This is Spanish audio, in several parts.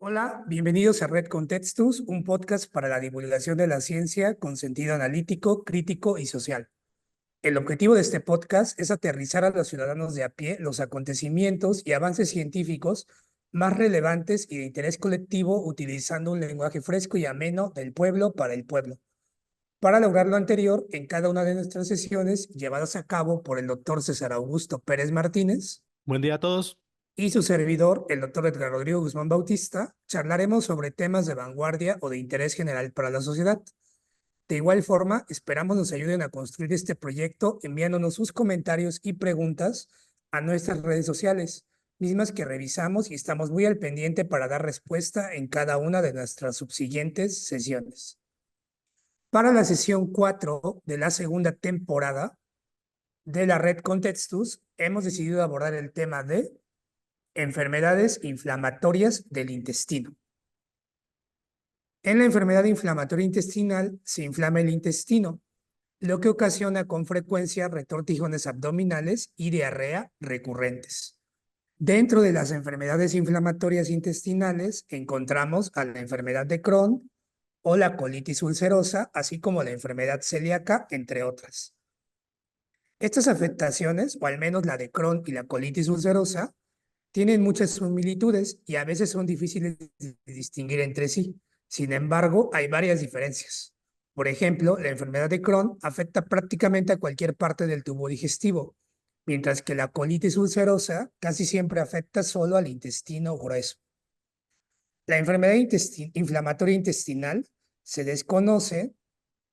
Hola, bienvenidos a Red Contextus, un podcast para la divulgación de la ciencia con sentido analítico, crítico y social. El objetivo de este podcast es aterrizar a los ciudadanos de a pie los acontecimientos y avances científicos más relevantes y de interés colectivo utilizando un lenguaje fresco y ameno del pueblo para el pueblo. Para lograr lo anterior, en cada una de nuestras sesiones, llevadas a cabo por el doctor César Augusto Pérez Martínez, Buen día a todos. y su servidor, el doctor Edgar Rodrigo Guzmán Bautista, charlaremos sobre temas de vanguardia o de interés general para la sociedad. De igual forma, esperamos nos ayuden a construir este proyecto enviándonos sus comentarios y preguntas a nuestras redes sociales, mismas que revisamos y estamos muy al pendiente para dar respuesta en cada una de nuestras subsiguientes sesiones. Para la sesión 4 de la segunda temporada de la Red Contextus, hemos decidido abordar el tema de enfermedades inflamatorias del intestino. En la enfermedad inflamatoria intestinal se inflama el intestino, lo que ocasiona con frecuencia retortijones abdominales y diarrea recurrentes. Dentro de las enfermedades inflamatorias intestinales encontramos a la enfermedad de Crohn o la colitis ulcerosa, así como la enfermedad celíaca, entre otras. Estas afectaciones, o al menos la de Crohn y la colitis ulcerosa, tienen muchas similitudes y a veces son difíciles de distinguir entre sí. Sin embargo, hay varias diferencias. Por ejemplo, la enfermedad de Crohn afecta prácticamente a cualquier parte del tubo digestivo, mientras que la colitis ulcerosa casi siempre afecta solo al intestino grueso. La enfermedad inflamatoria intestinal se desconoce,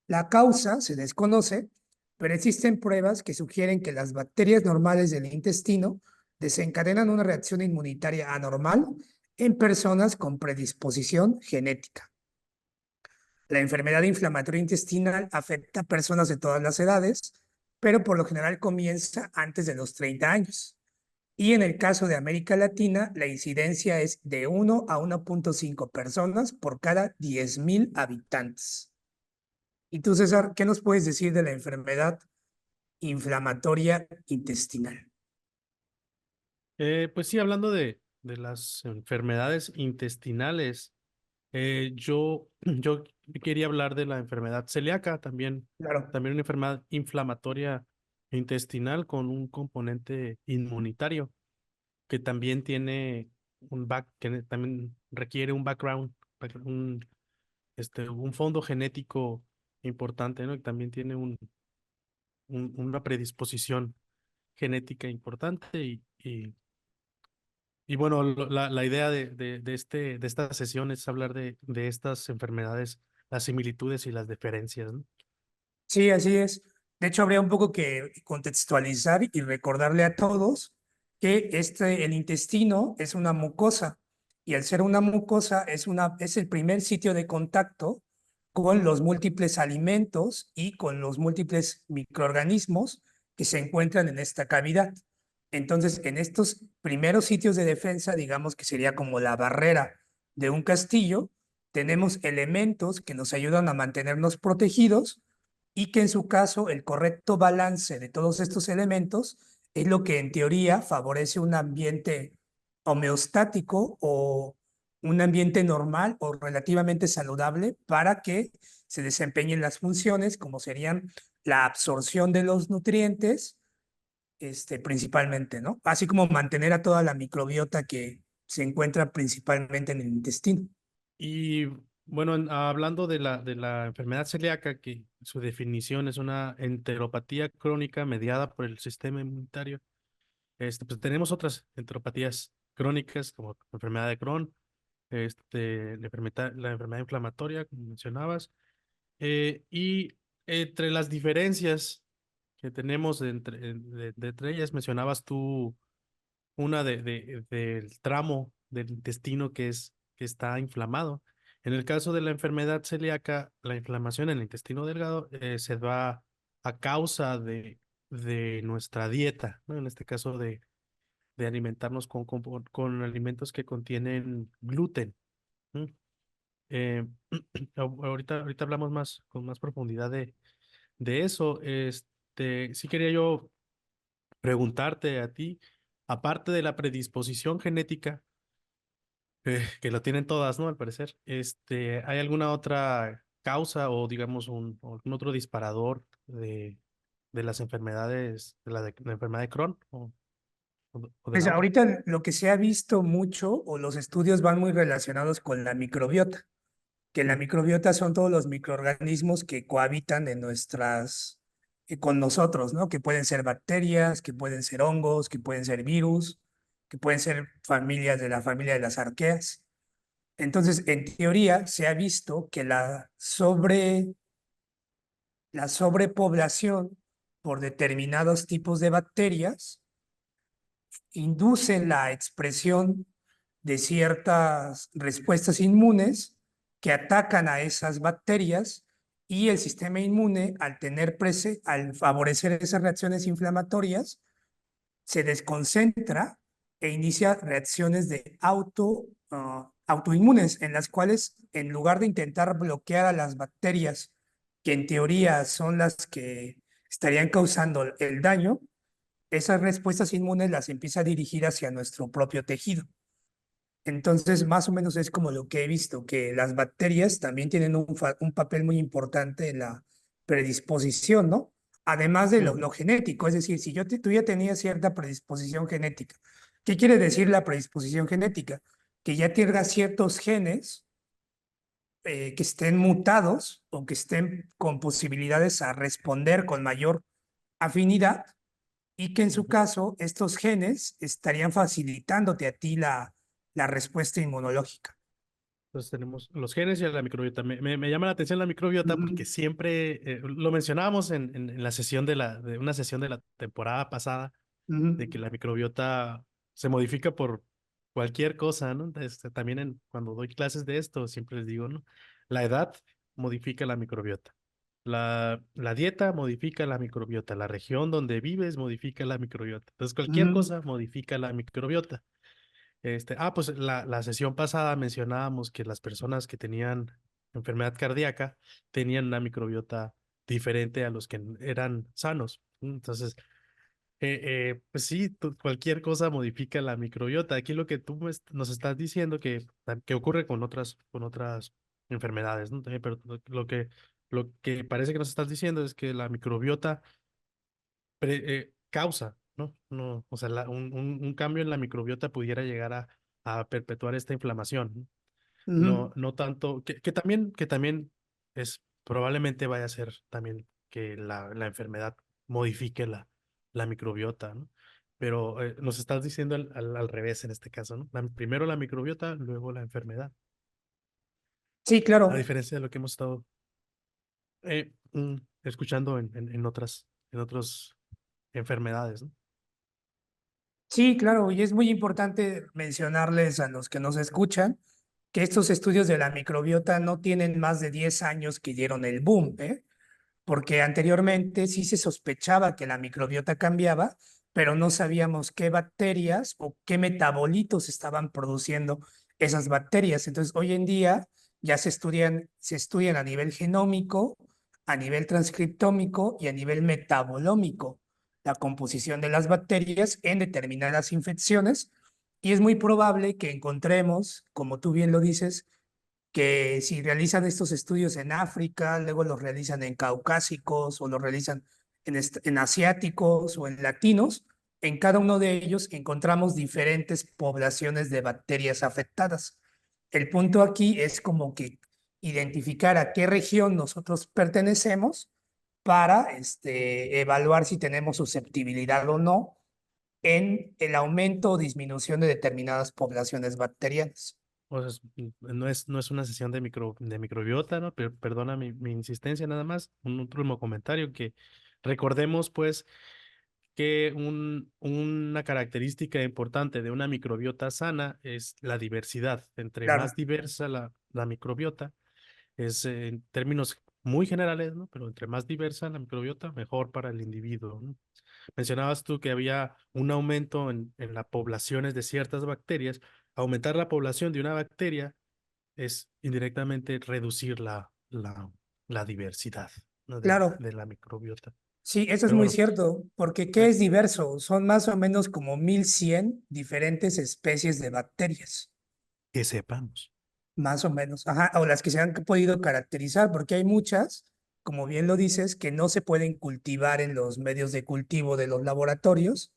la causa se desconoce, pero existen pruebas que sugieren que las bacterias normales del intestino desencadenan una reacción inmunitaria anormal en personas con predisposición genética. La enfermedad inflamatoria intestinal afecta a personas de todas las edades, pero por lo general comienza antes de los 30 años. Y en el caso de América Latina, la incidencia es de 1 a 1.5 personas por cada 10,000 habitantes. Y tú, César, ¿qué nos puedes decir de la enfermedad inflamatoria intestinal? Pues sí, hablando de las enfermedades intestinales, yo quería hablar de la enfermedad celíaca, Claro. también una enfermedad inflamatoria intestinal con un componente inmunitario que también tiene que también requiere un background, un fondo genético importante, ¿no? Y también tiene una predisposición genética importante y bueno, la idea de esta sesión es hablar de estas enfermedades, las similitudes y las diferencias, ¿no? Sí, así es. De hecho, habría un poco que contextualizar y recordarle a todos que el intestino es una mucosa y al ser una mucosa es el primer sitio de contacto con los múltiples alimentos y con los múltiples microorganismos que se encuentran en esta cavidad. Entonces, en estos primeros sitios de defensa, digamos que sería como la barrera de un castillo, tenemos elementos que nos ayudan a mantenernos protegidos y que en su caso el correcto balance de todos estos elementos es lo que en teoría favorece un ambiente homeostático o un ambiente normal o relativamente saludable para que se desempeñen las funciones como serían la absorción de los nutrientes, principalmente, ¿no? Así como mantener a toda la microbiota que se encuentra principalmente en el intestino. Y bueno, hablando de la enfermedad celíaca, que su definición es una enteropatía crónica mediada por el sistema inmunitario, pues tenemos otras enteropatías crónicas como la enfermedad de Crohn, la enfermedad inflamatoria, como mencionabas, y entre las diferencias que tenemos de entre ellas, mencionabas tú una del tramo del intestino que está inflamado. En el caso de la enfermedad celíaca, la inflamación en el intestino delgado se da a causa de nuestra dieta, ¿no? En este caso de alimentarnos con alimentos que contienen gluten. ¿M? Eh, ahorita hablamos con más profundidad de eso. Sí quería yo preguntarte a ti, aparte de la predisposición genética, que lo tienen todas, ¿no? Al parecer. ¿Hay alguna otra causa o digamos o algún otro disparador de las enfermedades, la enfermedad de Crohn o del Pues hambre? ahorita lo que se ha visto mucho o los estudios van muy relacionados con la microbiota, que la Mm, microbiota son todos los microorganismos que cohabitan en con nosotros, ¿no? Que pueden ser bacterias, que pueden ser hongos, que pueden ser virus, que pueden ser familias de la familia de las arqueas. Entonces, en teoría, se ha visto que la sobrepoblación por determinados tipos de bacterias inducen la expresión de ciertas respuestas inmunes que atacan a esas bacterias y el sistema inmune, al favorecer esas reacciones inflamatorias, se desconcentra e inicia reacciones de autoinmunes, en las cuales, en lugar de intentar bloquear a las bacterias, que en teoría son las que estarían causando el daño, esas respuestas inmunes las empieza a dirigir hacia nuestro propio tejido. Entonces, más o menos es como lo que he visto, que las bacterias también tienen un papel muy importante en la predisposición, ¿no? Además de mm. lo genético, es decir, si tú ya tenías cierta predisposición genética, ¿qué quiere decir la predisposición genética? Que ya tengas ciertos genes que estén mutados o que estén con posibilidades a responder con mayor afinidad y que en su Ujú. caso estos genes estarían facilitándote a ti la respuesta inmunológica. Entonces tenemos los genes y la microbiota. Me llama la atención la microbiota porque Ujú, siempre lo mencionábamos en la sesión de una sesión de la temporada pasada, de que ujú, la microbiota se modifica por cualquier cosa, ¿no? También cuando doy clases de esto, siempre les digo, ¿no? La edad modifica la microbiota. La dieta modifica la microbiota. La región donde vives modifica la microbiota. Entonces, cualquier ujú, cosa modifica la microbiota. Pues la sesión pasada mencionábamos que las personas que tenían enfermedad cardíaca tenían una microbiota diferente a los que eran sanos. Entonces, pues sí, cualquier cosa modifica la microbiota. Aquí lo que tú nos estás diciendo que ocurre con otras enfermedades, ¿no? Pero lo que parece que nos estás diciendo es que la microbiota causa, ¿no? No, o sea, un cambio en la microbiota pudiera llegar a perpetuar esta inflamación, ¿no? ujú, No tanto, que también probablemente vaya a ser también que la enfermedad modifique la microbiota, ¿no? Pero nos estás diciendo al revés en este caso, ¿no? Primero la microbiota, luego la enfermedad, sí, a claro. diferencia de lo que hemos estado escuchando en otras enfermedades, ¿no? Sí, claro. Y es muy importante mencionarles a los que nos escuchan que estos estudios de la microbiota no tienen más de 10 años que dieron el boom, ¿eh? Porque anteriormente sí se sospechaba que la microbiota cambiaba, pero no sabíamos qué bacterias o qué metabolitos estaban produciendo esas bacterias. Entonces, hoy en día ya se estudian a nivel genómico, a nivel transcriptómico y a nivel metabolómico la composición de las bacterias en determinadas infecciones. Y es muy probable que encontremos, como tú bien lo dices, que si realizan estos estudios en África, luego los realizan en caucásicos o los realizan en asiáticos o en latinos, en cada uno de ellos encontramos diferentes poblaciones de bacterias afectadas. El punto aquí es como que identificar a qué región nosotros pertenecemos para evaluar si tenemos susceptibilidad o no en el aumento o disminución de determinadas poblaciones bacterianas. O sea, no es una sesión de microbiota, ¿no? Pero perdona mi insistencia nada más. Un último comentario que recordemos, pues, que una característica importante de una microbiota sana es la diversidad. Entre más Claro, diversa la microbiota, en términos muy generales, ¿no? Pero entre más diversa la microbiota, mejor para el individuo, ¿no? Mencionabas tú que había un aumento en las poblaciones de ciertas bacterias. Aumentar la población de una bacteria es indirectamente reducir la diversidad, ¿no? claro. De la microbiota. Sí, eso es Pero muy bueno, cierto, porque ¿qué eh, es diverso? Son más o menos como 1100 diferentes especies de bacterias. Que sepamos. más o menos. Ajá, o las que se han podido caracterizar, porque hay muchas, como bien lo dices, que no se pueden cultivar en los medios de cultivo de los laboratorios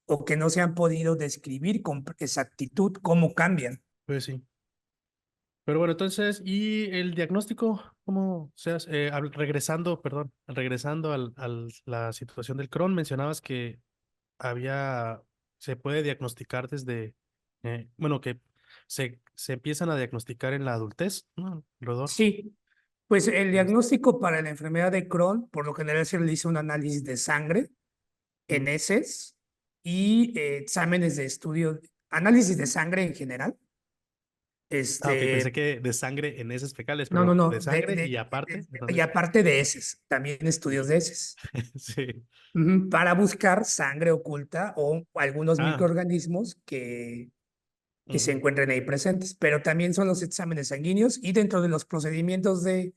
o que no se han podido describir con exactitud cómo cambian. Pues sí. Pero bueno, entonces, ¿y el diagnóstico? ¿Cómo seas? Regresando, perdón, regresando la situación del Crohn, mencionabas que se puede diagnosticar desde, bueno, que se empiezan a diagnosticar en la adultez, ¿no? Rodor. Sí, pues el Es- diagnóstico para la enfermedad de Crohn, por lo general se realiza un análisis de sangre en mm. heces y exámenes de estudio, análisis de sangre en general. Ah, ok, pensé Este, que de sangre en heces fecales, no, no, perdón, no, de sangre y aparte, y entonces, aparte de heces, también estudios de heces. sí. Para buscar sangre oculta o algunos Ah, microorganismos que se ujú, encuentren ahí presentes, pero también son los exámenes sanguíneos y dentro de los procedimientos de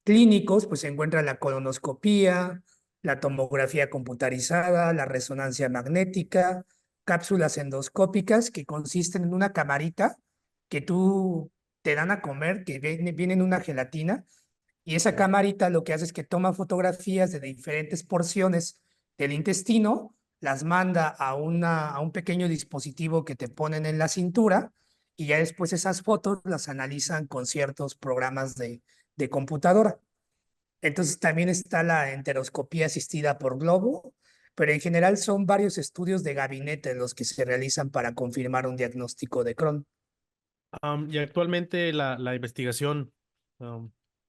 clínicos, pues se encuentra la colonoscopía, la tomografía computarizada, la resonancia magnética, cápsulas endoscópicas que consisten en una camarita que tú te dan a comer, que viene en una gelatina, y esa mm, camarita lo que hace es que toma fotografías de diferentes porciones del intestino, las manda a un pequeño dispositivo que te ponen en la cintura y ya después esas fotos las analizan con ciertos programas de computadora. Entonces también está la enteroscopía asistida por globo, pero en general son varios estudios de gabinete los que se realizan para confirmar un diagnóstico de Crohn. y actualmente la investigación,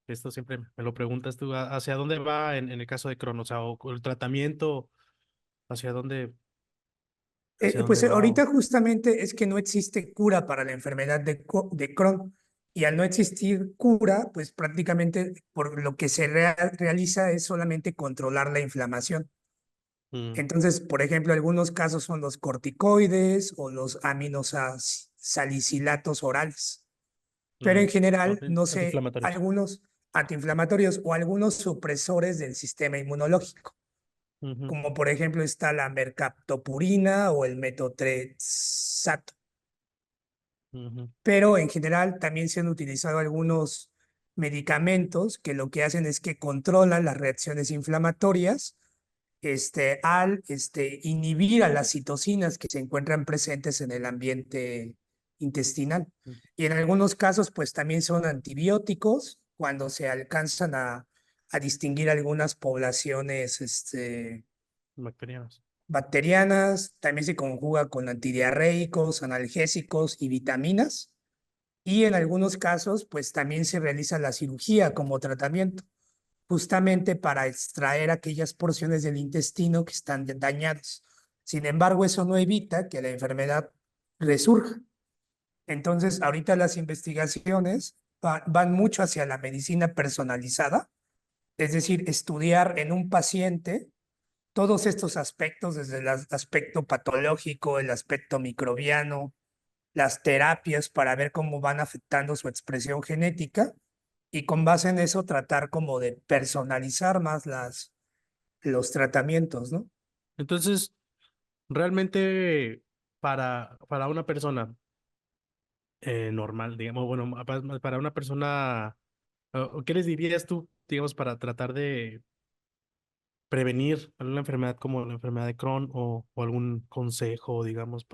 esto siempre me lo preguntas tú, ¿hacia dónde va en el caso de Crohn? O sea, o el tratamiento, ¿hacia hacia dónde Pues va? ahorita justamente es que no existe cura para la enfermedad de Crohn y al no existir cura, pues prácticamente por lo que se realiza es solamente controlar la inflamación. Mm, Entonces, por ejemplo, algunos casos son los corticoides o los aminosalicilatos orales, pero en ok, general, no sé, antiinflamatorios. algunos antiinflamatorios o algunos supresores del sistema inmunológico, Ujú, como por ejemplo está la mercaptopurina o el metotrexato. ujú, Pero en general también se han utilizado algunos medicamentos que lo que hacen es que controlan las reacciones inflamatorias al inhibir a las citocinas que se encuentran presentes en el ambiente intestinal. mm, Y en algunos casos, pues también son antibióticos cuando se alcanzan a distinguir algunas poblaciones bacterianos. bacterianas, también se conjuga con antidiarreicos, analgésicos y vitaminas. Y en algunos casos, pues también se realiza la cirugía como tratamiento, justamente para extraer aquellas porciones del intestino que están dañadas. Sin embargo, eso no evita que la enfermedad resurja. Entonces, ahorita las investigaciones van mucho hacia la medicina personalizada, es decir, estudiar en un paciente todos estos aspectos, desde el aspecto patológico, el aspecto microbiano, las terapias para ver cómo van afectando su expresión genética y con base en eso tratar como de personalizar más los tratamientos, ¿no? Entonces, realmente para una persona normal, digamos, bueno, para una persona, ¿qué les dirías tú, digamos, para tratar de prevenir alguna enfermedad como la enfermedad de Crohn o algún consejo, digamos,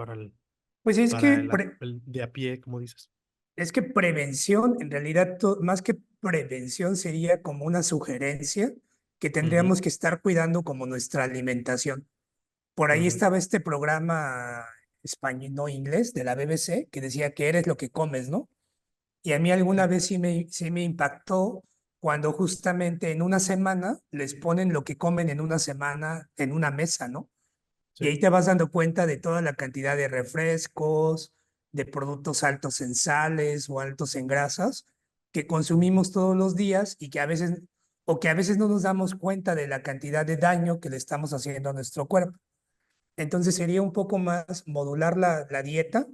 Pues es para que, el de a pie, como dices? es que prevención, en realidad, más que prevención sería como una sugerencia que Ujú, tendríamos que estar cuidando como nuestra alimentación. Por ahí ujú, estaba este programa español, no inglés, de la BBC, que decía que eres lo que comes, ¿no? Y a mí alguna vez sí me impactó cuando justamente en una semana les ponen lo que comen en una semana en una mesa, ¿no? Y sí. ahí te vas dando cuenta de toda la cantidad de refrescos, de productos altos en sales o altos en grasas que Ujú. consumimos todos los días y que a veces, o que a veces no nos damos cuenta de la cantidad de daño que le estamos haciendo a nuestro cuerpo. Entonces sería un poco más modular la dieta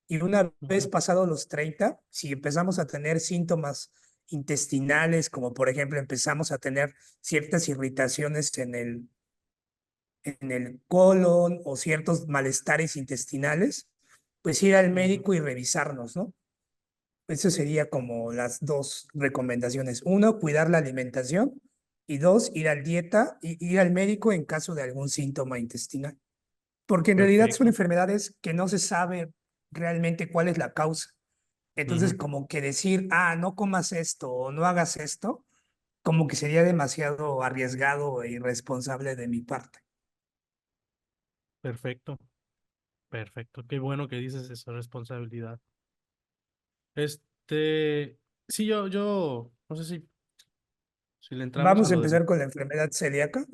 y una vez Ujú, pasados los 30, si empezamos a tener síntomas intestinales, como por ejemplo empezamos a tener ciertas irritaciones en el colon o ciertos malestares intestinales, pues ir al Ujú. médico y revisarnos, ¿no? Eso sería como las dos recomendaciones. Uno, cuidar la alimentación y dos, ir al dieta y ir al médico en caso de algún síntoma intestinal. Porque en realidad son Perfecto. enfermedades que no se sabe realmente cuál es la causa. Entonces, Ujú. como que decir, no comas esto o no hagas esto, como que sería demasiado arriesgado e irresponsable de mi parte. Perfecto. Perfecto. Qué bueno que dices esa responsabilidad. Este, sí, yo, no sé si le entramos a Vamos a lo de, empezar con la enfermedad celíaca.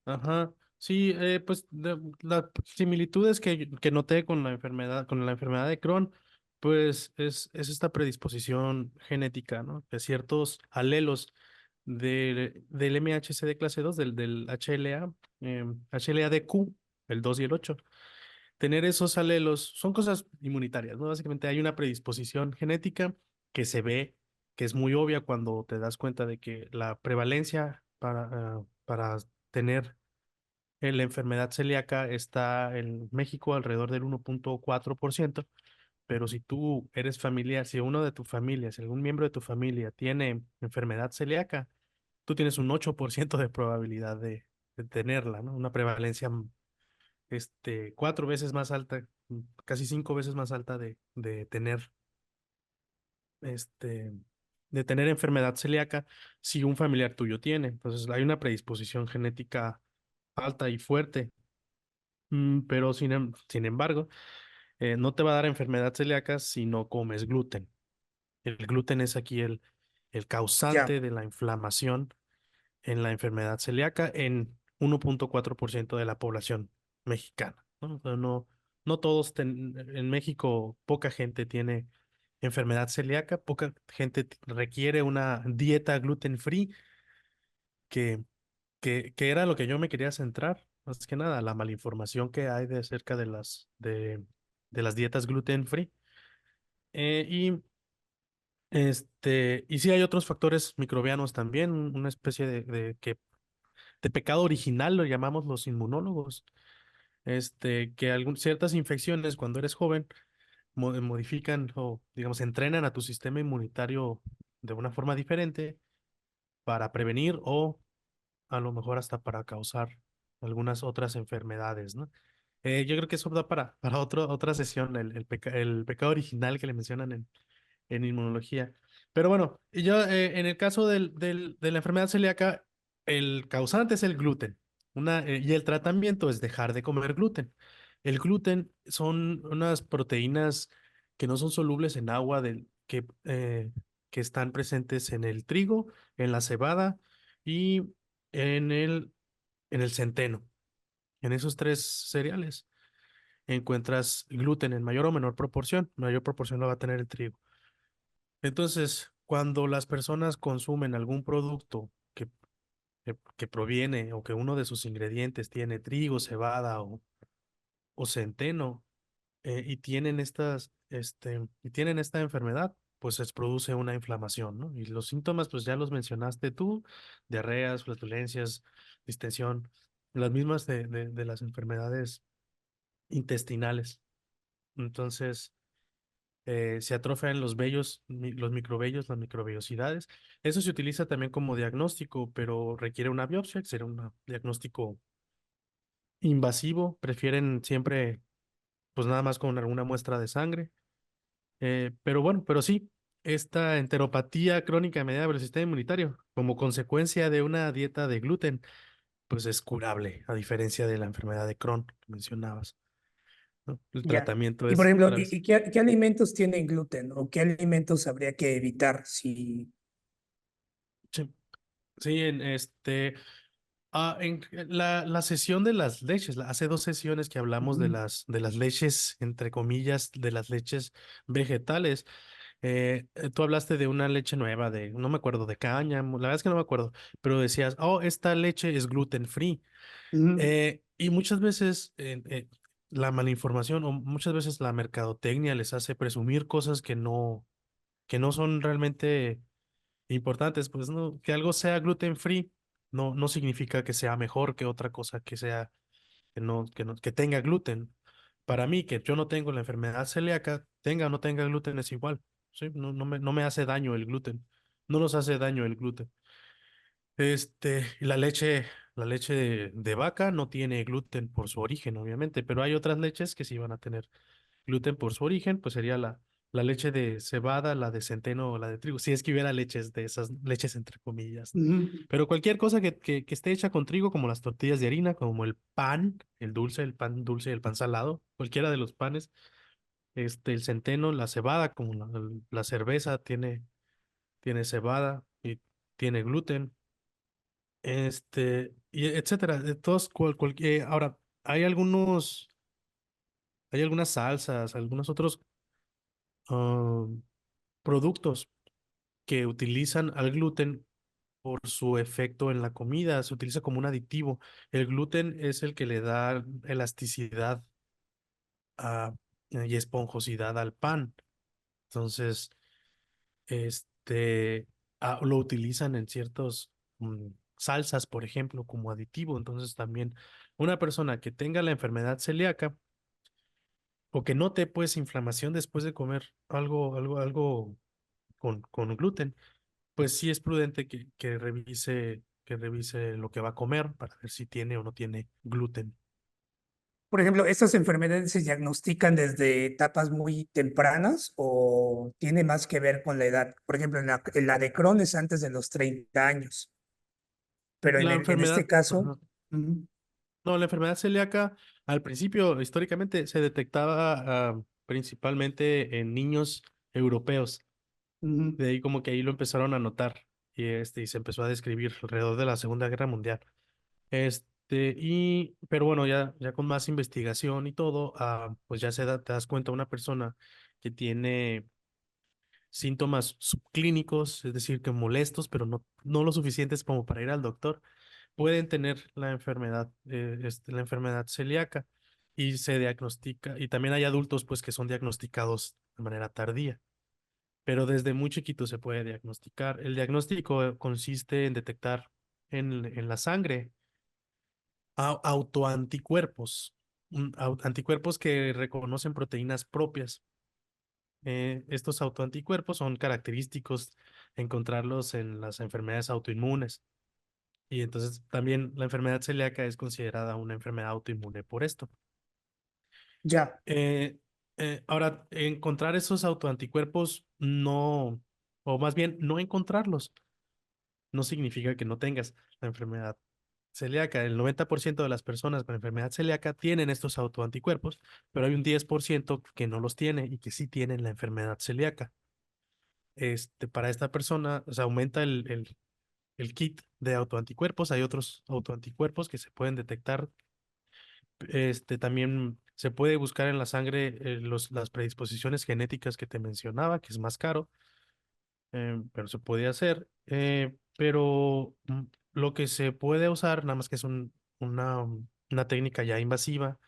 ajá, sí, pues las similitudes que noté con la enfermedad de Crohn, pues es esta predisposición genética, ¿no? Que ciertos alelos del MHC de clase 2 del HLA, HLA-DQ, el 2 y el 8, tener esos alelos son cosas inmunitarias, ¿no? Básicamente hay una predisposición genética que se ve, que es muy obvia cuando te das cuenta de que la prevalencia para tener la enfermedad celíaca está en México alrededor del 1.4%, pero si tú eres familiar, si uno de tu familia, si algún miembro de tu familia tiene enfermedad celíaca, tú tienes un 8% de probabilidad de tenerla, ¿no? Una prevalencia 4 veces más alta, casi 5 veces más alta este, de tener enfermedad celíaca si un familiar tuyo tiene. Entonces hay una predisposición genética alta y fuerte. Pero sin embargo, no te va a dar enfermedad celíaca si no comes gluten. El gluten es aquí el Ya, causante de la inflamación en la enfermedad celíaca en 1.4% de la población mexicana, ¿no? O sea, no todos, en México poca gente tiene enfermedad celíaca, poca gente requiere una dieta gluten free, que, que era lo que yo me quería centrar, más que nada, la malinformación que hay de acerca de las dietas gluten free. Y sí hay otros factores microbianos también, una especie de pecado original, lo llamamos los inmunólogos, que ciertas infecciones cuando eres joven modifican o, digamos, entrenan a tu sistema inmunitario de una forma diferente para prevenir o a lo mejor hasta para causar algunas otras enfermedades, ¿no? Yo creo que eso da para otra sesión, el pecado original que le mencionan en inmunología. Pero bueno, en el caso de la enfermedad celíaca, el causante es el gluten. Y el tratamiento es dejar de comer gluten. El gluten son unas proteínas que no son solubles en agua que están presentes en el trigo, en la cebada y en el centeno. En esos tres cereales encuentras gluten en mayor o menor proporción. Mayor proporción lo va a tener el trigo. Entonces, cuando las personas consumen algún producto que proviene o que uno de sus ingredientes tiene trigo, cebada o centeno, y tienen esta enfermedad, pues se produce una inflamación, ¿no? Y los síntomas, pues ya los mencionaste tú: diarreas, flatulencias, distensión, las mismas de las enfermedades intestinales. Entonces, se atrofian los vellos, los microvellos, las microvellosidades. Eso se utiliza también como diagnóstico, pero requiere una biopsia, que será un diagnóstico invasivo. Prefieren siempre, pues nada más con alguna muestra de sangre. Pero bueno, pero sí, esta enteropatía crónica mediada por el sistema inmunitario, como consecuencia de una dieta de gluten, pues es curable, a diferencia de la enfermedad de Crohn que mencionabas, ¿no? El ya. tratamiento Y por es ejemplo, otra vez. ¿y qué alimentos tienen gluten o qué alimentos habría que evitar si... Sí, sí, en la sesión de las leches, hace 2 sesiones que hablamos de Ujú, las leches, entre comillas, de las leches vegetales. Tú hablaste de una leche nueva, no me acuerdo, de caña, la verdad es que no me acuerdo, pero decías, oh, esta leche es gluten free. ujú. Y muchas veces la malinformación o muchas veces la mercadotecnia les hace presumir cosas que no son realmente importantes. Pues no, que algo sea gluten free no significa que sea mejor que otra cosa que sea, que no, que tenga gluten. para mí, que yo no tengo la enfermedad celíaca, tenga o no tenga gluten es igual, ¿sí? No me hace daño el gluten, no nos hace daño el gluten. Y la leche de vaca no tiene gluten por su origen, obviamente, pero hay otras leches que sí van a tener gluten por su origen, pues sería la leche de cebada, la de centeno o la de trigo, si es que hubiera leches de esas leches entre comillas, ¿no? Ujú. Pero cualquier cosa que esté hecha con trigo, como las tortillas de harina, como el pan, el dulce, el pan dulce y el pan salado, cualquiera de los panes, el centeno, la cebada, como la cerveza tiene cebada y tiene gluten, y etcétera. De todos, ahora, hay algunas salsas, algunos otros ah, productos que utilizan al gluten por su efecto en la comida, se utiliza como un aditivo. El gluten es el que le da elasticidad a- y esponjosidad al pan. Entonces, este, lo utilizan en ciertos salsas, por ejemplo, como aditivo. Entonces, también una persona que tenga la enfermedad celíaca o que note pues inflamación después de comer algo con gluten, pues sí es prudente que revise lo que va a comer para ver si tiene o no tiene gluten. Por ejemplo, ¿estas enfermedades se diagnostican desde etapas muy tempranas o tiene más que ver con la edad? Por ejemplo, en la de Crohn es antes de los 30 años, pero en, La en este enfermedad, caso, ajá. ujú, No, la enfermedad celíaca al principio históricamente se detectaba principalmente en niños europeos. ujú, De ahí como que ahí lo empezaron a notar y se empezó a describir alrededor de la Segunda Guerra Mundial. Pero bueno, ya con más investigación y todo, pues ya te das cuenta una persona que tiene síntomas subclínicos, es decir, que molestos, pero no lo suficientes como para ir al doctor, pueden tener la enfermedad celíaca y se diagnostica, y también hay adultos pues que son diagnosticados de manera tardía, pero desde muy chiquito se puede diagnosticar. El diagnóstico consiste en detectar en la sangre autoanticuerpos, anticuerpos que reconocen proteínas propias. Estos autoanticuerpos son característicos encontrarlos en las enfermedades autoinmunes. Y entonces también la enfermedad celíaca es considerada una enfermedad autoinmune por esto. ya. Ahora, encontrar esos autoanticuerpos no, o más bien no encontrarlos, no significa que no tengas la enfermedad celíaca. El 90% de las personas con enfermedad celíaca tienen estos autoanticuerpos, pero hay un 10% que no los tiene y que sí tienen la enfermedad celíaca. Para esta persona, o sea, aumenta el kit de autoanticuerpos. Hay otros autoanticuerpos que se pueden detectar. También se puede buscar en la sangre las predisposiciones genéticas que te mencionaba, que es más caro, pero se puede hacer. Pero lo que se puede usar, nada más que es una técnica ya invasiva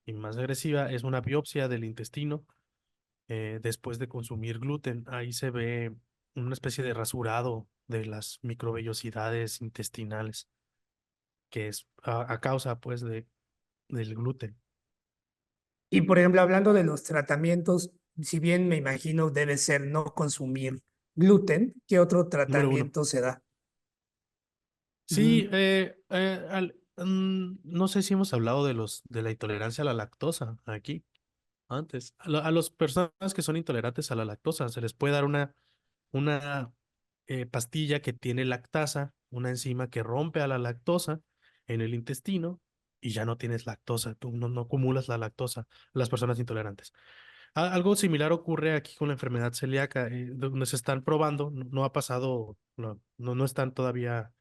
y más agresiva, es una biopsia del intestino después de consumir gluten. Ahí se ve una especie de rasurado de las microvellosidades intestinales, que es a causa pues del gluten. Y por ejemplo, hablando de los tratamientos, si bien me imagino debe ser no consumir gluten, ¿qué otro Número uno. tratamiento se da? Sí, Ujú, no sé si hemos hablado de la intolerancia a la lactosa aquí antes. A las personas que son intolerantes a la lactosa se les puede dar una pastilla que tiene lactasa, una enzima que rompe a la lactosa en el intestino y ya no tienes lactosa, tú no acumulas la lactosa, las personas intolerantes. Algo similar ocurre aquí con la enfermedad celíaca, donde se están probando, no ha pasado, no están todavía,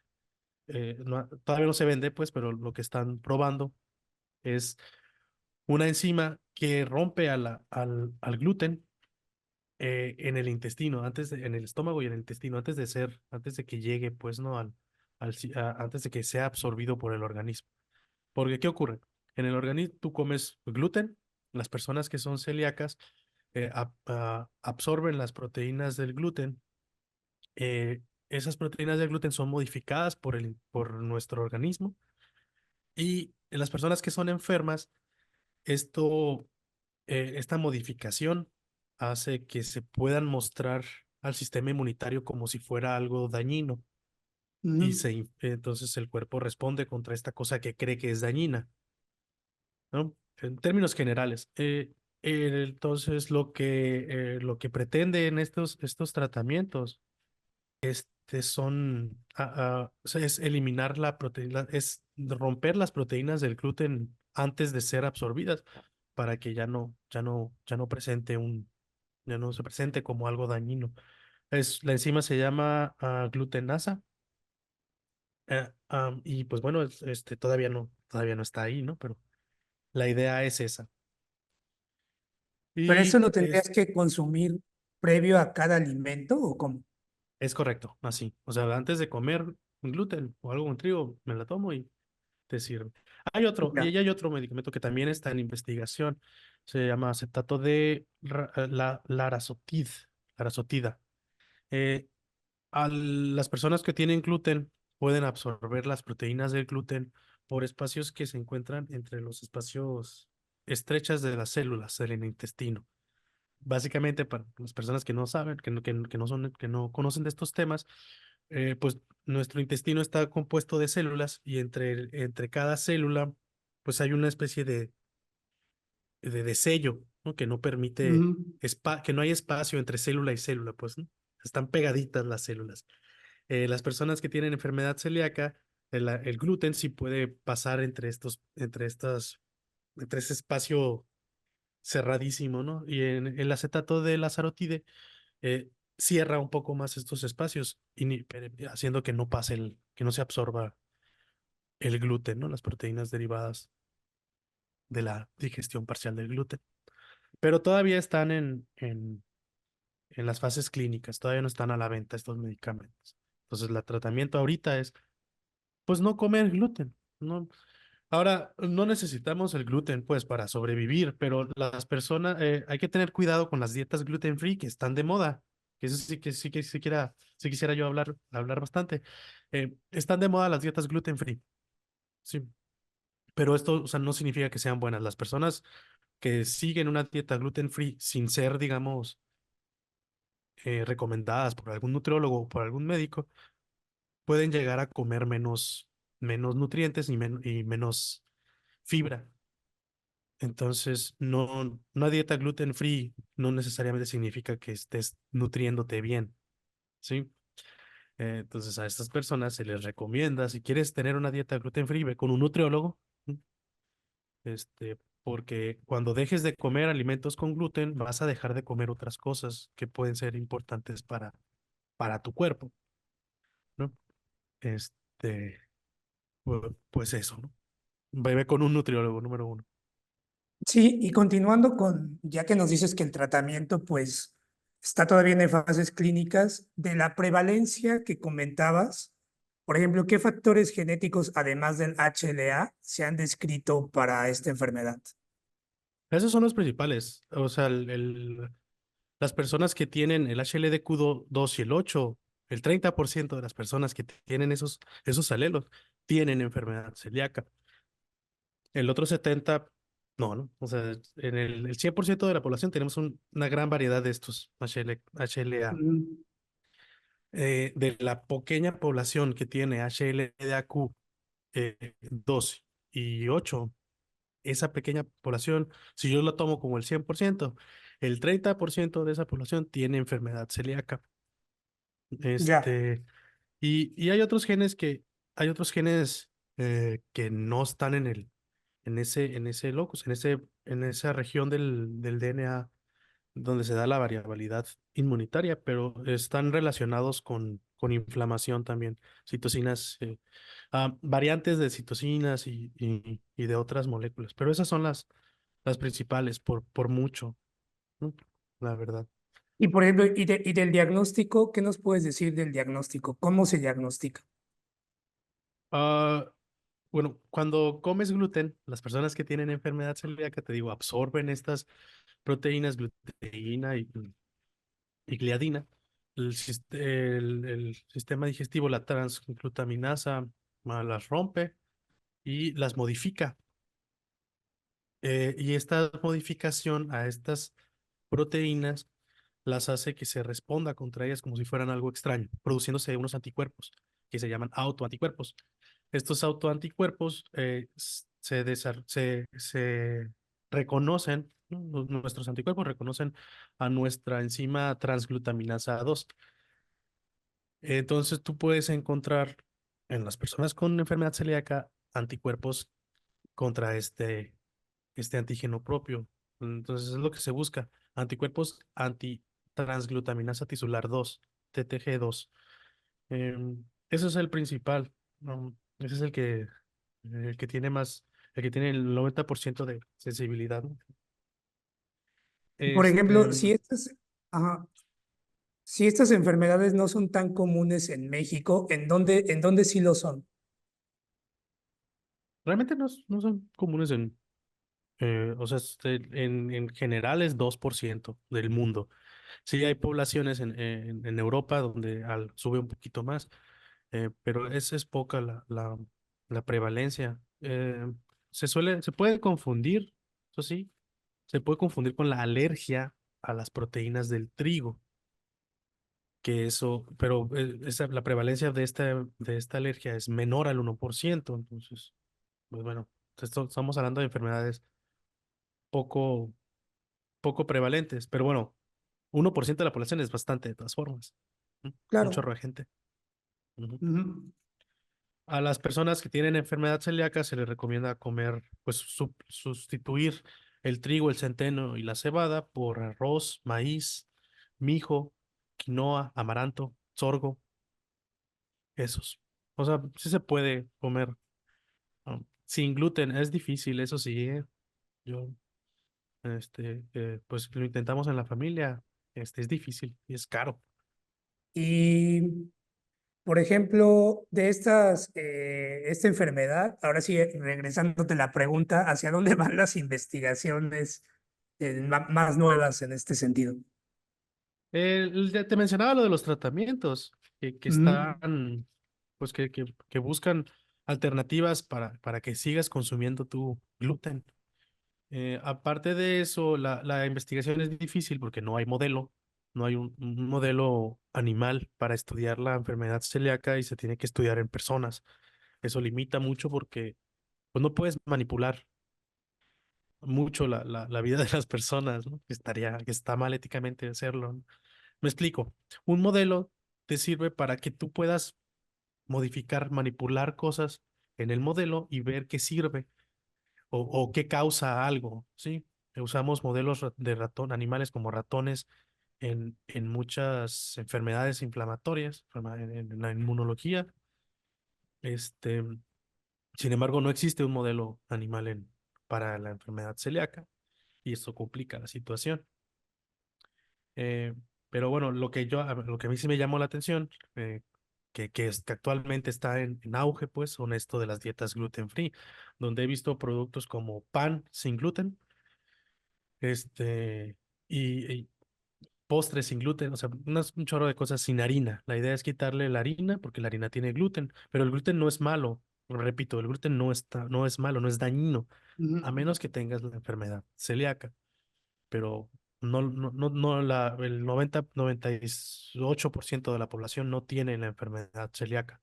todavía no se vende, pues, pero lo que están probando es una enzima que rompe al gluten en el intestino, en el estómago y en el intestino, antes de que llegue, pues, ¿no? Antes de que sea absorbido por el organismo. Porque, ¿qué ocurre? En el organismo tú comes gluten, las personas que son celíacas absorben las proteínas del gluten. Esas proteínas del gluten son modificadas por nuestro organismo y en las personas que son enfermas, esto esta modificación hace que se puedan mostrar al sistema inmunitario como si fuera algo dañino y Ujú. entonces el cuerpo responde contra esta cosa que cree que es dañina, ¿no? En términos generales. Entonces, lo que pretenden estos tratamientos o sea, es eliminar la proteína, es romper las proteínas del gluten antes de ser absorbidas para que ya no se presente como algo dañino. La enzima se llama glutenasa. Y pues bueno, todavía no está ahí, ¿no? Pero la idea es esa. Pero eso Y lo tendrías que consumir previo a cada alimento o cómo. es correcto, así. O sea, antes de comer un gluten o algo con trigo, me la tomo y te sirve. Ya. Hay otro medicamento que también está en investigación. Se llama acetato de larazotida. Eh, las personas que tienen gluten pueden absorber las proteínas del gluten por espacios que se encuentran entre los espacios estrechas de las células del intestino. Básicamente, para las personas que no saben, que no conocen de estos temas, pues nuestro intestino está compuesto de células y entre cada célula, pues hay una especie de sello, ¿no? Que no permite, Ujú. que no hay espacio entre célula y célula, pues, ¿no? Están pegaditas las células. Las personas que tienen enfermedad celíaca, el gluten sí puede pasar entre ese espacio cerradísimo, ¿no? Y en el acetato de la sarotide cierra un poco más estos espacios, haciendo que no pase que no se absorba el gluten, ¿no? Las proteínas derivadas de la digestión parcial del gluten. Pero todavía están en las fases clínicas, todavía no están a la venta estos medicamentos. Entonces, el tratamiento ahorita es, pues, no comer gluten, ¿no? Ahora, no necesitamos el gluten, pues, para sobrevivir, pero las personas, hay que tener cuidado con las dietas gluten free que están de moda, que eso sí quisiera yo hablar bastante. Están de moda las dietas gluten free, sí, pero esto, o sea, no significa que sean buenas. Las personas que siguen una dieta gluten free sin ser, digamos, recomendadas por algún nutriólogo o por algún médico, pueden llegar a comer menos nutrientes y menos fibra. Entonces, una dieta gluten free no necesariamente significa que estés nutriéndote bien, ¿sí? Entonces, a estas personas se les recomienda, si quieres tener una dieta gluten free, ve con un nutriólogo, ¿sí? Porque cuando dejes de comer alimentos con gluten, vas a dejar de comer otras cosas que pueden ser importantes para tu cuerpo, ¿no? Este, pues eso, ¿no? Ve con un nutriólogo, número uno. Sí, y continuando con, ya que nos dices que el tratamiento pues está todavía en fases clínicas, de la prevalencia que comentabas, por ejemplo, ¿qué factores genéticos además del HLA se han descrito para esta enfermedad? Esos son los principales. O sea, las personas que tienen el HLD-Q2 y el 8, el 30% de las personas que tienen esos alelos tienen enfermedad celíaca. El otro 70, no, ¿no? O sea, el 100% de la población tenemos una gran variedad de estos HLA. Mm. De la pequeña población que tiene HLA-Q 2 y 8, esa pequeña población, si yo lo tomo como el 100%, el 30% de esa población tiene enfermedad celíaca. Ya. Este, y hay otros genes que no están en ese locus, en esa región del DNA donde se da la variabilidad inmunitaria, pero están relacionados con inflamación también, citocinas, variantes de citocinas y de otras moléculas, pero esas son las principales por mucho, ¿no? La verdad. Y por ejemplo, y del diagnóstico, ¿qué nos puedes decir del diagnóstico? ¿Cómo se diagnostica? Ah, bueno, cuando comes gluten, las personas que tienen enfermedad celíaca, te digo, absorben estas proteínas, gluteína y gliadina. El sistema digestivo, la transglutaminasa, las rompe y las modifica. Y esta modificación a estas proteínas las hace que se responda contra ellas como si fueran algo extraño, produciéndose unos anticuerpos que se llaman autoanticuerpos. Estos autoanticuerpos se reconocen, ¿no? Nuestros anticuerpos reconocen a nuestra enzima transglutaminasa 2. Entonces tú puedes encontrar en las personas con enfermedad celíaca anticuerpos contra este antígeno propio. Entonces es lo que se busca, anticuerpos antitransglutaminasa tisular 2, TTG2. Ese es el principal, ¿no? Ese es el que tiene más, el que tiene el 90% de sensibilidad, ¿no? Por Este, ejemplo, ajá, si estas enfermedades no son tan comunes en México, en dónde sí lo son? realmente no son comunes o sea, en general es 2% del mundo. Sí hay poblaciones en Europa donde sube un poquito más, pero es poca la prevalencia. Se puede confundir, eso sí, se puede confundir con la alergia a las proteínas del trigo, que eso, pero la prevalencia de esta alergia es menor al 1%. Entonces, pues bueno, estamos hablando de enfermedades poco, poco prevalentes, pero bueno, 1% de la población es bastante de todas formas. ¿Mm? Un Claro. chorro de gente. Ujú. Ujú. A las personas que tienen enfermedad celíaca se les recomienda comer, pues sustituir el trigo, el centeno y la cebada por arroz, maíz, mijo, quinoa, amaranto, sorgo, esos. O sea, sí se puede comer, sin gluten. Es difícil, eso sí, ¿eh? Yo, pues lo intentamos en la familia. Es difícil y es caro. Y, por ejemplo, esta enfermedad, ahora sí, regresándote la pregunta, ¿hacia dónde van las investigaciones más nuevas en este sentido? Te mencionaba lo de los tratamientos que Ujú. están, pues que buscan alternativas para que sigas consumiendo tu gluten. Aparte de eso, la investigación es difícil porque no hay modelo, no hay un modelo animal para estudiar la enfermedad celíaca y se tiene que estudiar en personas. Eso limita mucho porque pues, no puedes manipular mucho la vida de las personas, ¿no? Que está mal éticamente hacerlo, ¿no? Me explico. Un modelo te sirve para que tú puedas modificar, manipular cosas en el modelo y ver qué sirve o qué causa algo, ¿sí? Usamos modelos de ratón, animales como ratones en muchas enfermedades inflamatorias, en la inmunología. Este, Sin embargo, no existe un modelo animal para la enfermedad celíaca y esto complica la situación. Eh, pero bueno, lo que a mí sí me llamó la atención, que actualmente está en auge, pues, son esto de las dietas gluten free, donde he visto productos como pan sin gluten, este, y postres sin gluten, o sea, un chorro de cosas sin harina. La idea es quitarle la harina porque la harina tiene gluten, pero el gluten no es malo. Repito, el gluten no es malo, no es dañino, a Ujú. menos que tengas la enfermedad celíaca, pero el 98% de la población no tiene la enfermedad celíaca.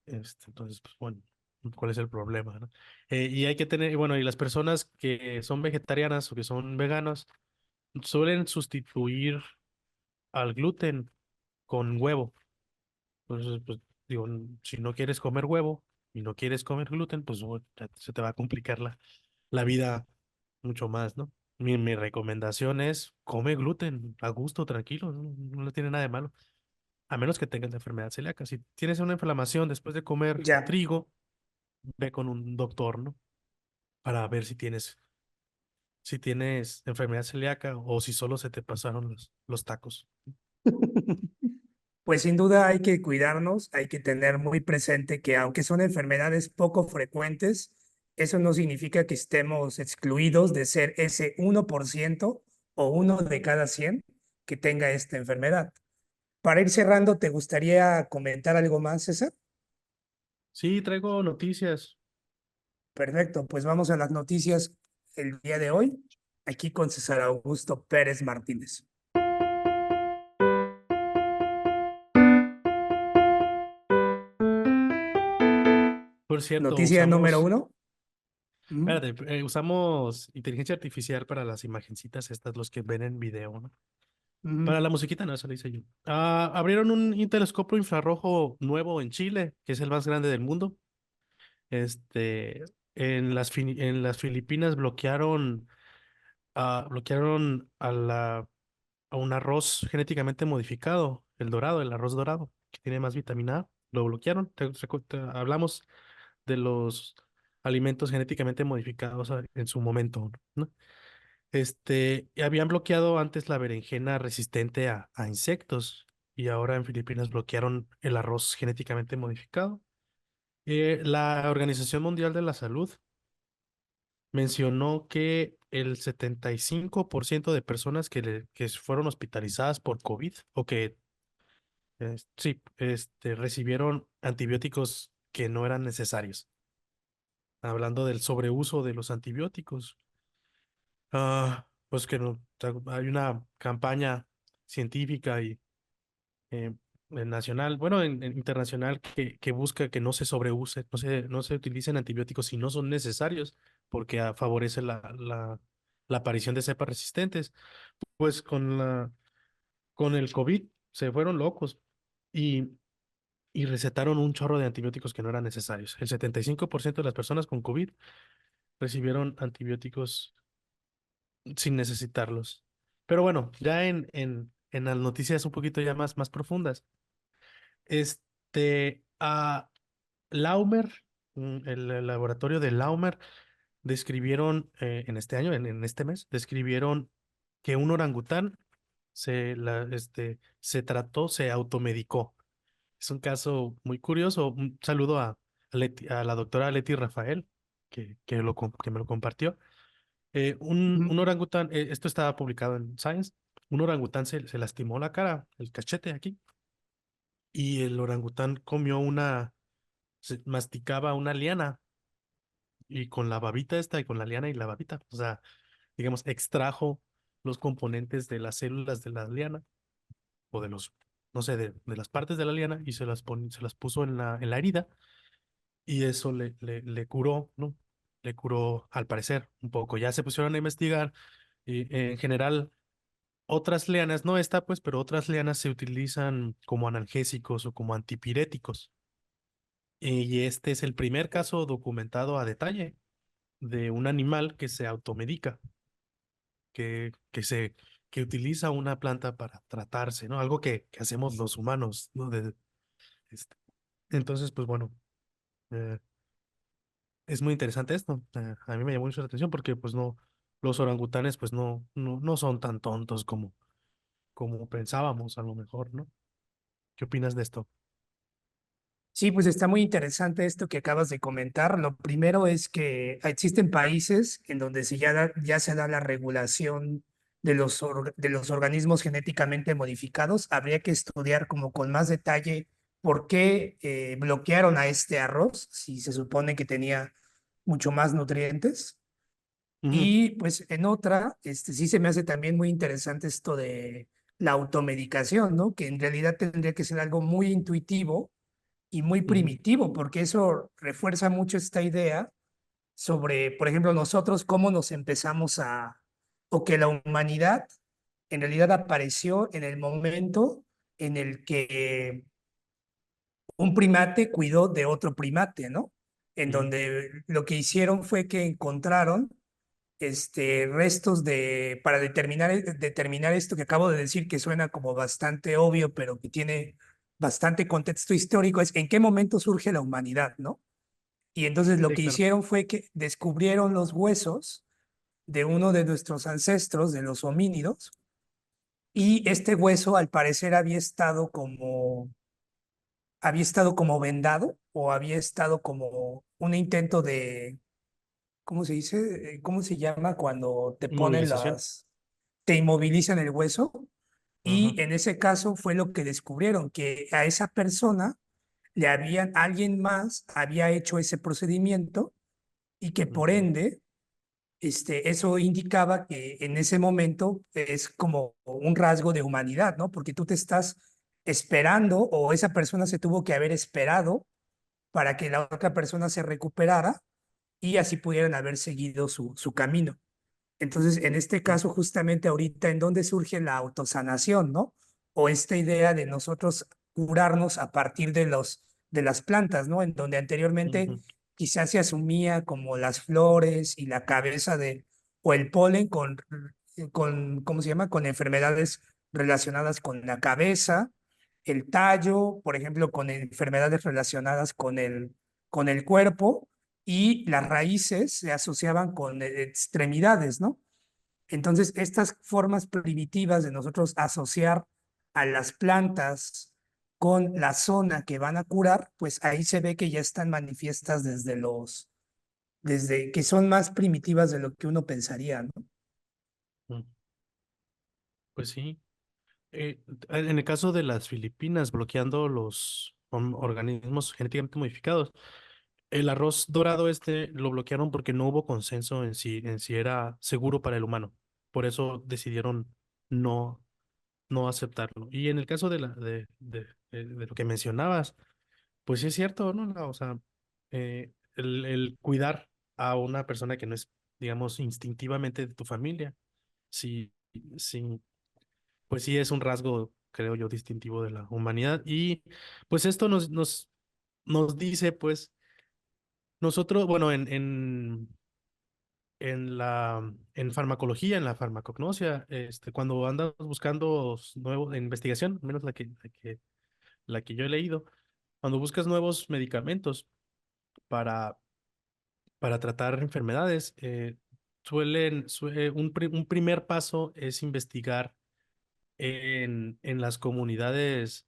Entonces, pues bueno, ¿cuál es el problema, no? Y hay que tener, bueno, y las personas que son vegetarianas o que son veganos suelen sustituir al gluten con huevo. Entonces, pues digo, si no quieres comer huevo y no quieres comer gluten, pues ya se te va a complicar la vida mucho más, ¿no? Mi recomendación es come gluten a gusto, tranquilo, no tiene nada de malo, a menos que tengas la enfermedad celíaca. Si tienes una inflamación después de comer Ya. trigo, ve con un doctor, ¿no? Para ver si tienes enfermedad celíaca o si solo se te pasaron los tacos. Pues sin duda hay que cuidarnos, hay que tener muy presente que aunque son enfermedades poco frecuentes, eso no significa que estemos excluidos de ser ese 1% o 1 de cada 100 que tenga esta enfermedad. Para ir cerrando, ¿te gustaría comentar algo más, César? Sí, traigo noticias. Perfecto, pues vamos a las noticias el día de hoy, aquí con César Augusto Pérez Martínez. Por cierto, Noticia número usamos, uno. Ujú, espérate, usamos inteligencia artificial para las imagencitas estas, los que ven en video, ¿no? ujú, Para la musiquita, no, eso lo hice yo. Abrieron un telescopio infrarrojo nuevo en Chile, que es el más grande del mundo. Este, en las Filipinas bloquearon a un arroz genéticamente modificado, el dorado, el arroz dorado, que tiene más vitamina A. Lo bloquearon. Hablamos de los alimentos genéticamente modificados en su momento, ¿no? Y habían bloqueado antes la berenjena resistente a insectos y ahora en Filipinas bloquearon el arroz genéticamente modificado. La Organización Mundial de la Salud mencionó que el 75% de personas que fueron hospitalizadas por COVID o que sí, recibieron antibióticos que no eran necesarios. Hablando del sobreuso de los antibióticos. Pues que no, hay una campaña científica y nacional, bueno, en internacional que busca que no se sobreuse, no se utilicen antibióticos si no son necesarios, porque favorece la aparición de cepas resistentes. Pues con el COVID se fueron locos y, y recetaron un chorro de antibióticos que no eran necesarios. El 75% de las personas con COVID recibieron antibióticos sin necesitarlos. Pero bueno, ya en las noticias un poquito ya más profundas. A Laumer, el laboratorio de Laumer, describieron en este año, en este mes, describieron que un orangután se automedicó. Es un caso muy curioso. Un saludo a la doctora Leti Rafael, que me lo compartió. Un ujú. orangután, esto estaba publicado en Science, un orangután se lastimó la cara, el cachete aquí, y el orangután masticaba una liana, y con la babita esta, y con la liana y la babita, o sea, digamos, extrajo los componentes de las células de la liana, o de no sé, de las partes de la liana, y se las puso en la herida, y eso le curó, ¿no? Le curó, al parecer, un poco. Ya se pusieron a investigar, y en general otras lianas, no esta pues, pero otras lianas se utilizan como analgésicos o como antipiréticos. Y este es el primer caso documentado a detalle de un animal que se automedica, que, que se, que utiliza una planta para tratarse, ¿no? Algo que hacemos los humanos, ¿no? Este, Entonces, pues bueno, eh, es muy interesante esto. A mí me llamó mucho la atención porque pues no, los orangutanes pues no son tan tontos como pensábamos a lo mejor, ¿no? ¿Qué opinas de esto? Sí, pues está muy interesante esto que acabas de comentar. Lo primero es que existen países en donde ya se da la regulación de de los organismos genéticamente modificados. Habría que estudiar como con más detalle por qué bloquearon a este arroz, si se supone que tenía mucho más nutrientes. Ujú, Y pues en otra, sí se me hace también muy interesante esto de la automedicación, ¿no? Que en realidad tendría que ser algo muy intuitivo y muy ujú, primitivo, porque eso refuerza mucho esta idea sobre, por ejemplo, nosotros cómo nos empezamos o que la humanidad en realidad apareció en el momento en el que un primate cuidó de otro primate, ¿no? En ujú. donde lo que hicieron fue que encontraron restos para determinar esto que acabo de decir, que suena como bastante obvio, pero que tiene bastante contexto histórico, es en qué momento surge la humanidad, ¿no? Y entonces lo Sí, que claro. hicieron fue que descubrieron los huesos de uno de nuestros ancestros, de los homínidos, y este hueso al parecer había estado como vendado o había estado como un intento de, ¿cómo se dice? ¿Cómo se llama cuando te ponen Movilización. te inmovilizan el hueso? Ajá. Y en ese caso fue lo que descubrieron, que a esa persona alguien más había hecho ese procedimiento y que por Ujú, ende eso indicaba que en ese momento es como un rasgo de humanidad, ¿no? Porque tú te estás esperando o esa persona se tuvo que haber esperado para que la otra persona se recuperara y así pudieran haber seguido su camino. Entonces, en este ujú, caso, justamente ahorita, ¿en dónde surge la autosanación, no? O esta idea de nosotros curarnos a partir de las plantas, ¿no? En donde anteriormente ujú, quizás se asumía como las flores y la cabeza o el polen ¿cómo se llama? Con enfermedades relacionadas con la cabeza, el tallo, por ejemplo, con enfermedades relacionadas con el cuerpo, y las raíces se asociaban con extremidades, ¿no? Entonces, estas formas primitivas de nosotros asociar a las plantas con la zona que van a curar, pues ahí se ve que ya están manifiestas desde que son más primitivas de lo que uno pensaría, ¿no? ujú. Pues sí. En el caso de las Filipinas, bloqueando los organismos genéticamente modificados, el arroz dorado lo bloquearon porque no hubo consenso en si era seguro para el humano. Por eso decidieron no, no aceptarlo. Y en el caso de lo que mencionabas, pues sí es cierto, ¿no? O sea, el cuidar a una persona que no es, digamos, instintivamente de tu familia, sí, sí, pues sí es un rasgo, creo yo, distintivo de la humanidad. Y pues esto nos dice, pues, nosotros, bueno, en farmacología, en la farmacognosia, cuando andas buscando nuevos, en investigación, al menos la que yo he leído, cuando buscas nuevos medicamentos para, para tratar enfermedades, un primer paso es investigar en las comunidades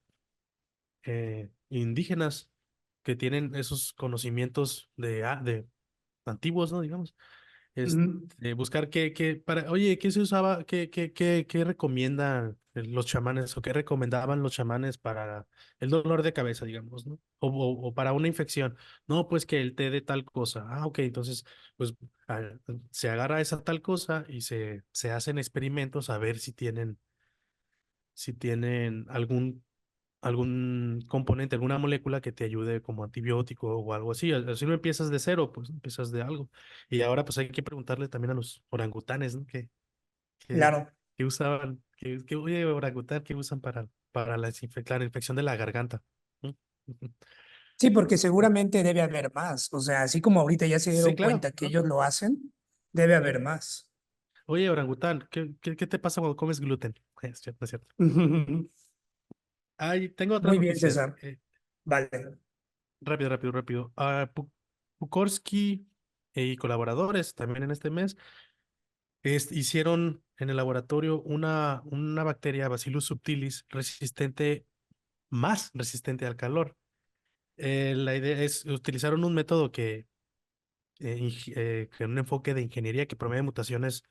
indígenas que tienen esos conocimientos de antiguos, ¿no? Digamos, Ujú. buscar oye, ¿qué se usaba? ¿Qué recomiendan los chamanes o qué recomendaban los chamanes para el dolor de cabeza, digamos, ¿no? O para una infección. No, pues que el té de tal cosa. Ah, ok, entonces, pues ah, se agarra esa tal cosa y se hacen experimentos a ver si tienen algún componente, alguna molécula que te ayude como antibiótico o algo así. Así no empiezas de cero, pues empiezas de algo. Y ahora pues hay que preguntarle también a los orangutanes, ¿no? ¿Qué, Claro. qué usaban? Oye, orangután, ¿qué usan para la infección de la garganta? ¿Mm? Ujú. Sí, porque seguramente debe haber más. O sea, así como ahorita ya se Sí, dieron claro, cuenta que ¿no? ellos lo hacen, debe Sí. haber más. Oye, orangután, ¿qué te pasa cuando comes gluten? Es cierto, es cierto. Ay, tengo otras Muy bien, noticias. César. Vale. Rápido, rápido, rápido. Pukorsky y colaboradores también en este mes hicieron en el laboratorio una bacteria Bacillus subtilis más resistente al calor. La idea es, utilizaron un método que un enfoque de ingeniería que promueve mutaciones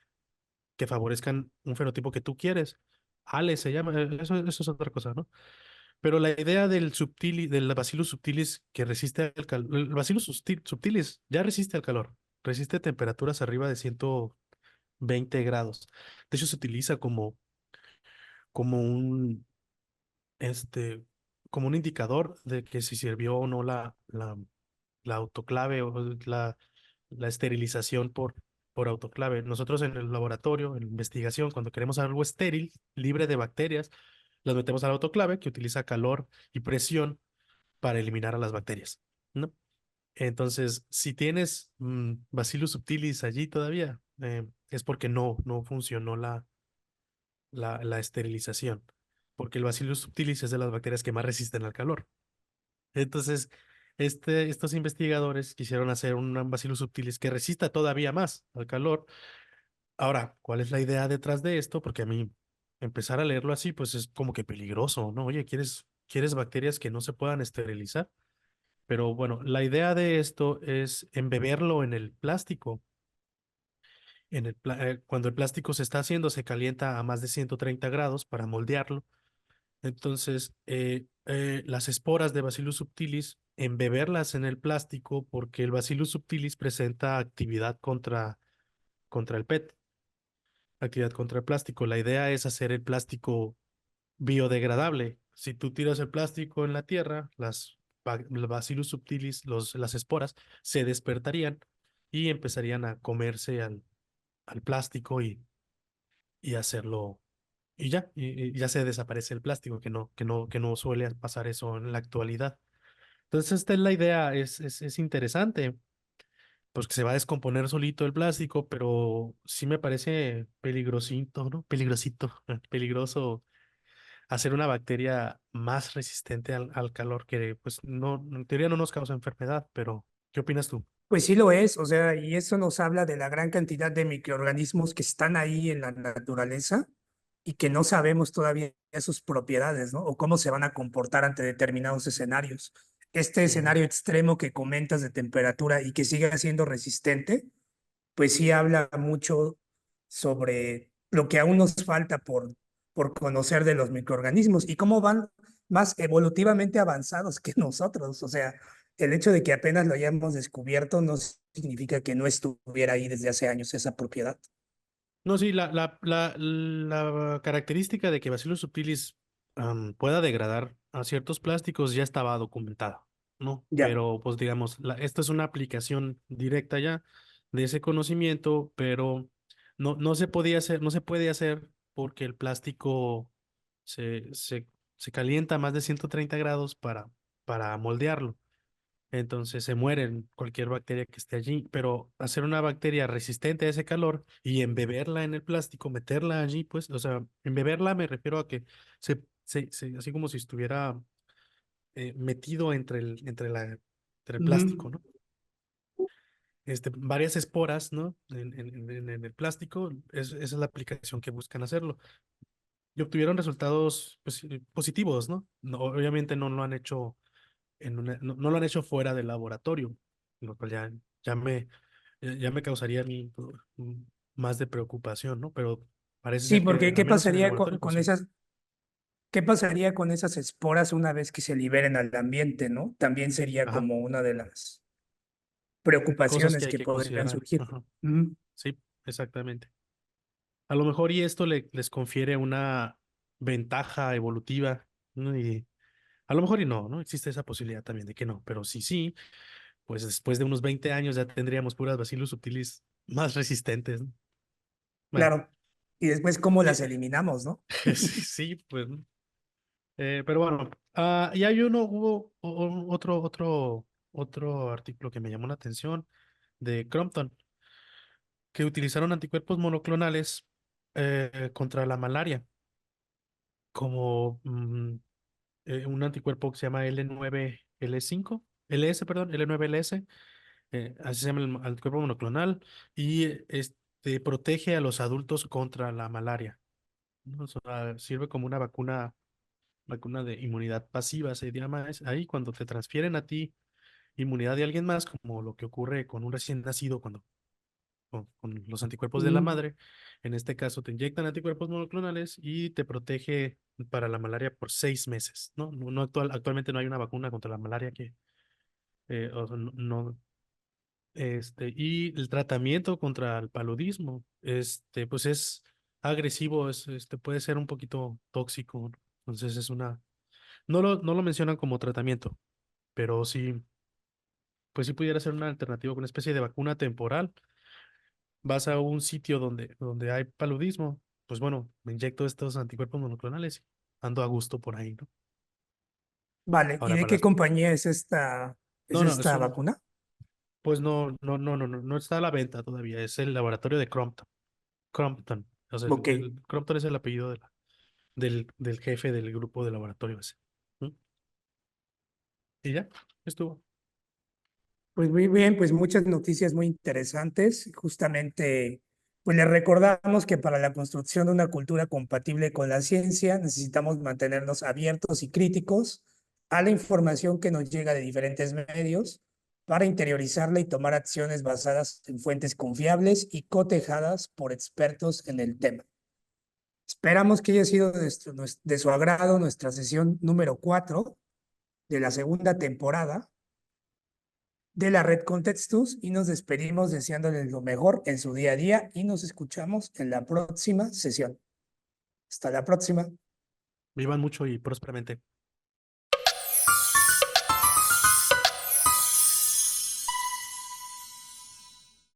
que favorezcan un fenotipo que tú quieres. ALE se llama, eso es otra cosa, ¿no? Pero la idea del Bacillus subtilis que resiste al calor, el Bacillus subtilis ya resiste al calor, resiste temperaturas arriba de 120 grados. De hecho, se utiliza como un, este, como un indicador de que si sirvió o no la autoclave o la esterilización por autoclave. Nosotros en el laboratorio, en investigación, cuando queremos algo estéril, libre de bacterias, las metemos al autoclave que utiliza calor y presión para eliminar a las bacterias, ¿no? Entonces, si tienes Bacillus subtilis allí todavía, es porque no funcionó la esterilización, porque el Bacillus subtilis es de las bacterias que más resisten al calor. Entonces, estos investigadores quisieron hacer un Bacillus subtilis que resista todavía más al calor. Ahora, ¿cuál es la idea detrás de esto? Porque a mí empezar a leerlo así, pues es como que peligroso, ¿no? Oye, ¿quieres bacterias que no se puedan esterilizar? Pero bueno, la idea de esto es embeberlo en el plástico. Cuando el plástico se está haciendo, se calienta a más de 130 grados para moldearlo. Entonces, las esporas de Bacillus subtilis embeberlas en el plástico porque el Bacillus subtilis presenta actividad contra el PET, actividad contra el plástico. La idea es hacer el plástico biodegradable. Si tú tiras el plástico en la tierra, el Bacillus subtilis, las esporas, se despertarían y empezarían a comerse al plástico y hacerlo, y ya se desaparece el plástico, que no suele pasar eso en la actualidad. Entonces, esta es la idea, es interesante, pues que se va a descomponer solito el plástico, pero sí me parece peligrosito, ¿no? Peligrosito, peligroso hacer una bacteria más resistente al calor que, pues, no, en teoría no nos causa enfermedad, pero ¿qué opinas tú? Pues sí lo es, o sea, y eso nos habla de la gran cantidad de microorganismos que están ahí en la naturaleza y que no sabemos todavía sus propiedades, ¿no? O cómo se van a comportar ante determinados escenarios. Este Ujú. escenario extremo que comentas de temperatura y que sigue siendo resistente, pues sí habla mucho sobre lo que aún nos falta por conocer de los microorganismos y cómo van más evolutivamente avanzados que nosotros. O sea, el hecho de que apenas lo hayamos descubierto no significa que no estuviera ahí desde hace años esa propiedad. No, sí, la característica de que Bacillus subtilis pueda degradar a ciertos plásticos ya estaba documentada, ¿no? Ya, Pero, pues digamos, esta es una aplicación directa ya de ese conocimiento, pero no se podía hacer, no se puede hacer porque el plástico se, se, se calienta a más de 130 grados para moldearlo. Entonces se mueren cualquier bacteria que esté allí, pero hacer una bacteria resistente a ese calor y embeberla en el plástico, meterla allí, pues, o sea, embeberla me refiero a que así como si estuviera metido entre el plástico, ujú. ¿no? Varias esporas, ¿no? En el plástico, esa es la aplicación que buscan hacerlo. Y obtuvieron resultados, pues, positivos, ¿no? Obviamente no lo han hecho no lo han hecho fuera del laboratorio, lo cual ya me causaría a mí más de preocupación, ¿no? Pero parece Sí, ser que porque al menos en el laboratorio funciona. ¿qué pasaría con esas esporas una vez que se liberen al ambiente, ¿no? También sería Ajá. como una de las Cosas que preocupaciones hay que que podrían considerar. surgir. Ajá. Ujú. Sí, exactamente. A lo mejor y esto les confiere una ventaja evolutiva, ¿no? Y a lo mejor y no, ¿no? Existe esa posibilidad también de que no, pero sí, pues después de unos 20 años ya tendríamos puras Bacillus subtilis más resistentes, ¿no? Bueno. Claro. Y después, ¿cómo Y, las eliminamos, no? sí, pues, ¿no? Pero bueno, y hay hubo otro artículo que me llamó la atención de Crompton, que utilizaron anticuerpos monoclonales contra la malaria, como un anticuerpo que se llama L9L5, LS, perdón, L9LS, así se llama el anticuerpo monoclonal, y protege a los adultos contra la malaria, ¿no? O sea, sirve como una vacuna de inmunidad pasiva, se llama ahí cuando te transfieren a ti inmunidad de alguien más, como lo que ocurre con un recién nacido cuando con los anticuerpos de la Mm, madre. En este caso te inyectan anticuerpos monoclonales y te protege para la malaria por 6 meses, ¿no? Actualmente no hay una vacuna contra la malaria o sea, no, y el tratamiento contra el paludismo, pues es agresivo, puede ser un poquito tóxico, ¿no? Entonces no lo mencionan como tratamiento, pero sí, pues sí pudiera ser una alternativa, una especie de vacuna temporal. Vas a un sitio donde hay paludismo, pues bueno, me inyecto estos anticuerpos monoclonales y ando a gusto por ahí, ¿no? vale. ¿Y Ahora de para qué las... compañía es No, no, esta vacuna? pues no está a la venta todavía, es el laboratorio de Crompton. Crompton, o sea, Ok. el Crompton es el apellido del jefe del grupo de laboratorio ese. ¿Mm? Y ya, estuvo. Pues muy bien, pues muchas noticias muy interesantes. Justamente, pues les recordamos que para la construcción de una cultura compatible con la ciencia necesitamos mantenernos abiertos y críticos a la información que nos llega de diferentes medios para interiorizarla y tomar acciones basadas en fuentes confiables y cotejadas por expertos en el tema. Esperamos que haya sido de su agrado nuestra sesión número 4 de la segunda temporada. de la red Contextus y nos despedimos deseándoles lo mejor en su día a día y nos escuchamos en la próxima sesión. Hasta la próxima. Vivan mucho y prósperamente.